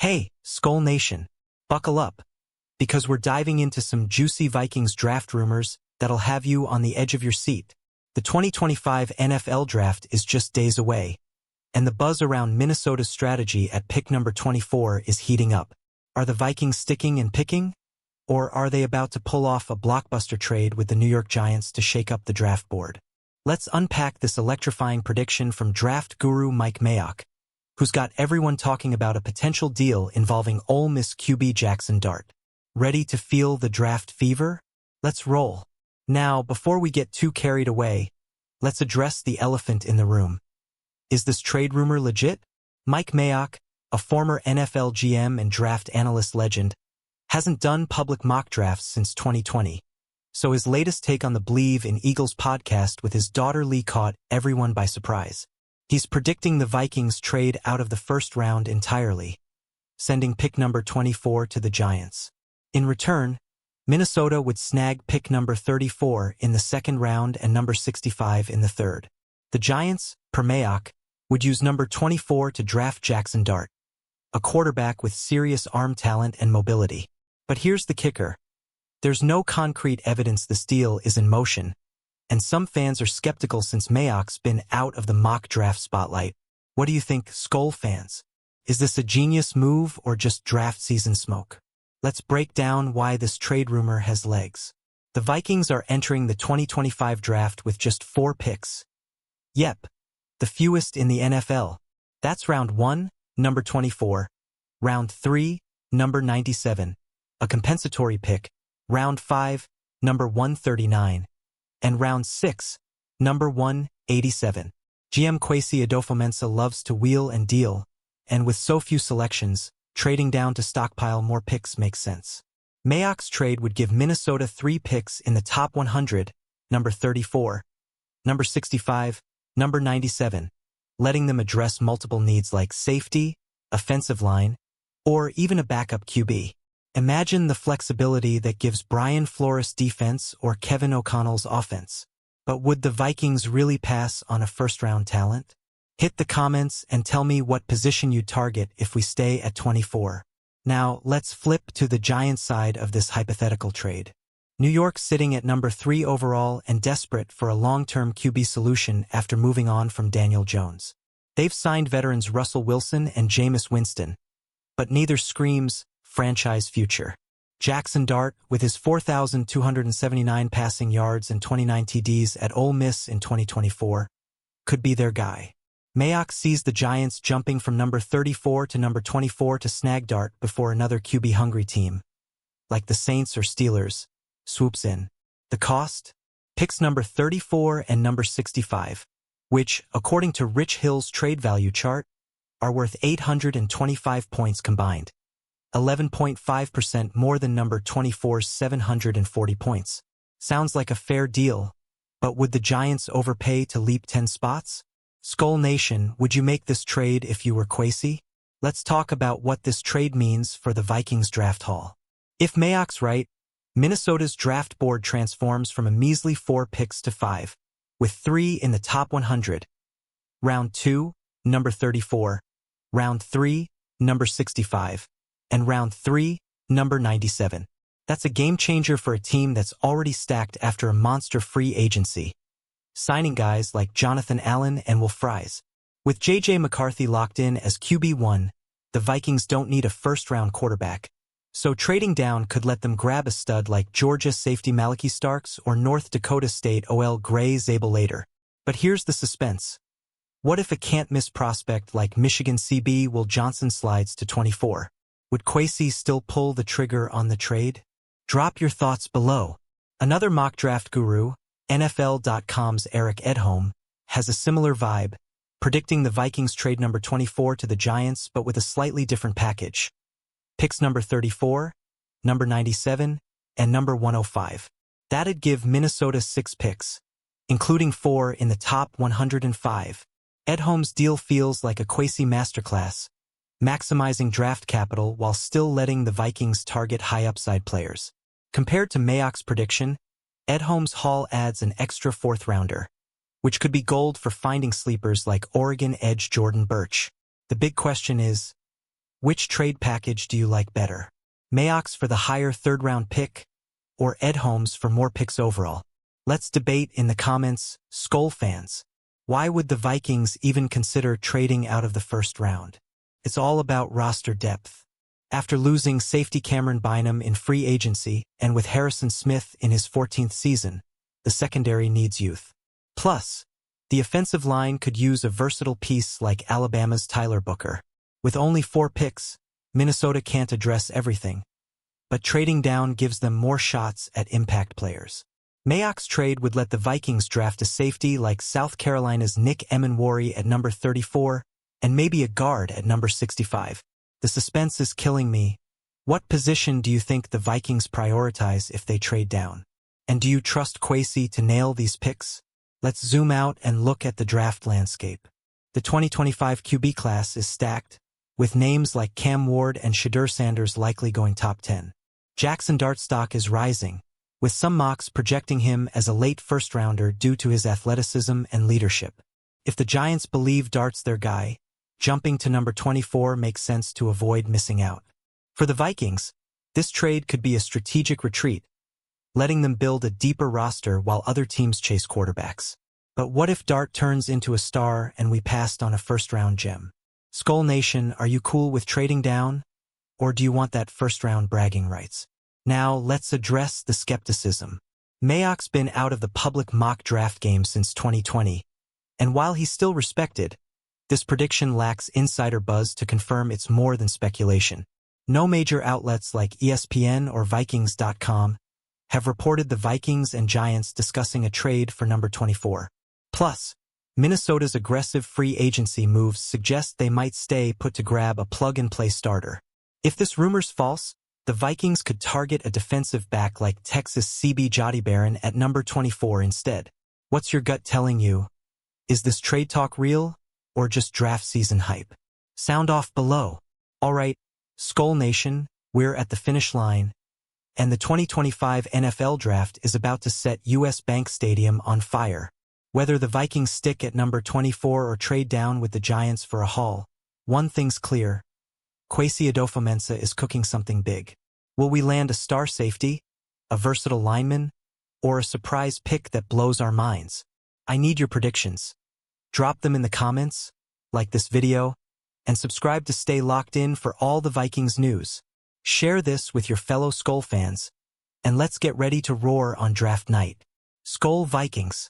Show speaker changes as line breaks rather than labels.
Hey, Skull Nation, buckle up, because we're diving into some juicy Vikings draft rumors that'll have you on the edge of your seat. The 2025 NFL Draft is just days away, and the buzz around Minnesota's strategy at pick number 24 is heating up. Are the Vikings sticking and picking? Or are they about to pull off a blockbuster trade with the New York Giants to shake up the draft board? Let's unpack this electrifying prediction from draft guru Mike Mayock, who's got everyone talking about a potential deal involving Ole Miss QB Jaxson Dart. Ready to feel the draft fever? Let's roll. Now, before we get too carried away, let's address the elephant in the room. Is this trade rumor legit? Mike Mayock, a former NFL GM and draft analyst legend, hasn't done public mock drafts since 2020. So his latest take on the Believe in Eagles podcast with his daughter Lee caught everyone by surprise. He's predicting the Vikings trade out of the first round entirely, sending pick number 24 to the Giants. In return, Minnesota would snag pick number 34 in the second round and number 65 in the third. The Giants, per Mayock, would use number 24 to draft Jaxson Dart, a quarterback with serious arm talent and mobility. But here's the kicker. There's no concrete evidence this deal is in motion, and some fans are skeptical since Mayock's been out of the mock draft spotlight. What do you think, Skull fans? Is this a genius move or just draft season smoke? Let's break down why this trade rumor has legs. The Vikings are entering the 2025 draft with just 4 picks. Yep, the fewest in the NFL. That's round 1, number 24, round 3, number 97, a compensatory pick, round 5, number 139, and round 6, number 187. GM Kwesi Adofo-Mensah loves to wheel and deal, and with so few selections, trading down to stockpile more picks makes sense. Mayock's trade would give Minnesota 3 picks in the top 100, number 34, number 65, number 97, letting them address multiple needs like safety, offensive line, or even a backup QB. Imagine the flexibility that gives Brian Flores defense or Kevin O'Connell's offense. But would the Vikings really pass on a first-round talent? Hit the comments and tell me what position you'd target if we stay at 24. Now, let's flip to the Giants side of this hypothetical trade. New York sitting at number 3 overall and desperate for a long-term QB solution after moving on from Daniel Jones. They've signed veterans Russell Wilson and Jameis Winston, but neither screams franchise future. Jaxson Dart, with his 4,279 passing yards and 29 TDs at Ole Miss in 2024, could be their guy. Mayock sees the Giants jumping from number 34 to number 24 to snag Dart before another QB-hungry team, like the Saints or Steelers, swoops in. The cost? Picks number 34 and number 65, which, according to Rich Hill's trade value chart, are worth 825 points combined. 11.5% more than number 24's 740 points. Sounds like a fair deal, but would the Giants overpay to leap 10 spots? Skull Nation, would you make this trade if you were Kwesi? Let's talk about what this trade means for the Vikings draft haul. If Mayock's right, Minnesota's draft board transforms from a measly 4 picks to 5, with 3 in the top 100. Round 2, number 34. Round 3, number 65. And round 3, number 97. That's a game-changer for a team that's already stacked after a monster free agency, signing guys like Jonathan Allen and Will Fries. With J.J. McCarthy locked in as QB1, the Vikings don't need a first-round quarterback, so trading down could let them grab a stud like Georgia safety Malachi Starks or North Dakota State OL Gray Zabel later. But here's the suspense. What if a can't-miss prospect like Michigan CB Will Johnson slides to 24? Would Kwesi still pull the trigger on the trade? Drop your thoughts below. Another mock draft guru, NFL.com's Eric Edholm, has a similar vibe, predicting the Vikings trade number 24 to the Giants but with a slightly different package. Picks number 34, number 97, and number 105. That'd give Minnesota 6 picks, including 4 in the top 105. Edholm's deal feels like a Kwesi masterclass, maximizing draft capital while still letting the Vikings target high-upside players. Compared to Mayock's prediction, Edholm's haul adds an extra 4th-rounder, which could be gold for finding sleepers like Oregon edge Jordan Birch. The big question is, Which trade package do you like better? Mayox for the higher third-round pick, or Ed Holmes for more picks overall? Let's debate in the comments, Skol fans. Why would the Vikings even consider trading out of the first round? It's all about roster depth. After losing safety Cameron Bynum in free agency and with Harrison Smith in his 14th season, the secondary needs youth. Plus, the offensive line could use a versatile piece like Alabama's Tyler Booker. With only 4 picks, Minnesota can't address everything, but trading down gives them more shots at impact players. Mayock's trade would let the Vikings draft a safety like South Carolina's Nick Emenwari at number 34 and maybe a guard at number 65. The suspense is killing me. What position do you think the Vikings prioritize if they trade down? And do you trust Kwesi to nail these picks? Let's zoom out and look at the draft landscape. The 2025 QB class is stacked, with names like Cam Ward and Shadur Sanders likely going top 10. Jaxson Dart stock is rising, with some mocks projecting him as a late first-rounder due to his athleticism and leadership. If the Giants believe Dart's their guy, jumping to number 24 makes sense to avoid missing out. For the Vikings, this trade could be a strategic retreat, letting them build a deeper roster while other teams chase quarterbacks. But what if Dart turns into a star and we passed on a first-round gem? Skol Nation, are you cool with trading down? Or do you want that first-round bragging rights? Now, let's address the skepticism. Mayock's been out of the public mock draft game since 2020, and while he's still respected, this prediction lacks insider buzz to confirm it's more than speculation. No major outlets like ESPN or Vikings.com have reported the Vikings and Giants discussing a trade for number 24. Plus, Minnesota's aggressive free agency moves suggest they might stay put to grab a plug-and-play starter. If this rumor's false, the Vikings could target a defensive back like Texas CB Jodibaron at number 24 instead. What's your gut telling you? Is this trade talk real, or just draft season hype? Sound off below. Alright, Skol Nation, we're at the finish line, and the 2025 NFL Draft is about to set US Bank Stadium on fire. Whether the Vikings stick at number 24 or trade down with the Giants for a haul, one thing's clear. Kwesi Adofo-Mensah is cooking something big. Will we land a star safety, a versatile lineman, or a surprise pick that blows our minds? I need your predictions. Drop them in the comments, like this video, and subscribe to stay locked in for all the Vikings news. Share this with your fellow Skol fans, and let's get ready to roar on draft night. Skol Vikings!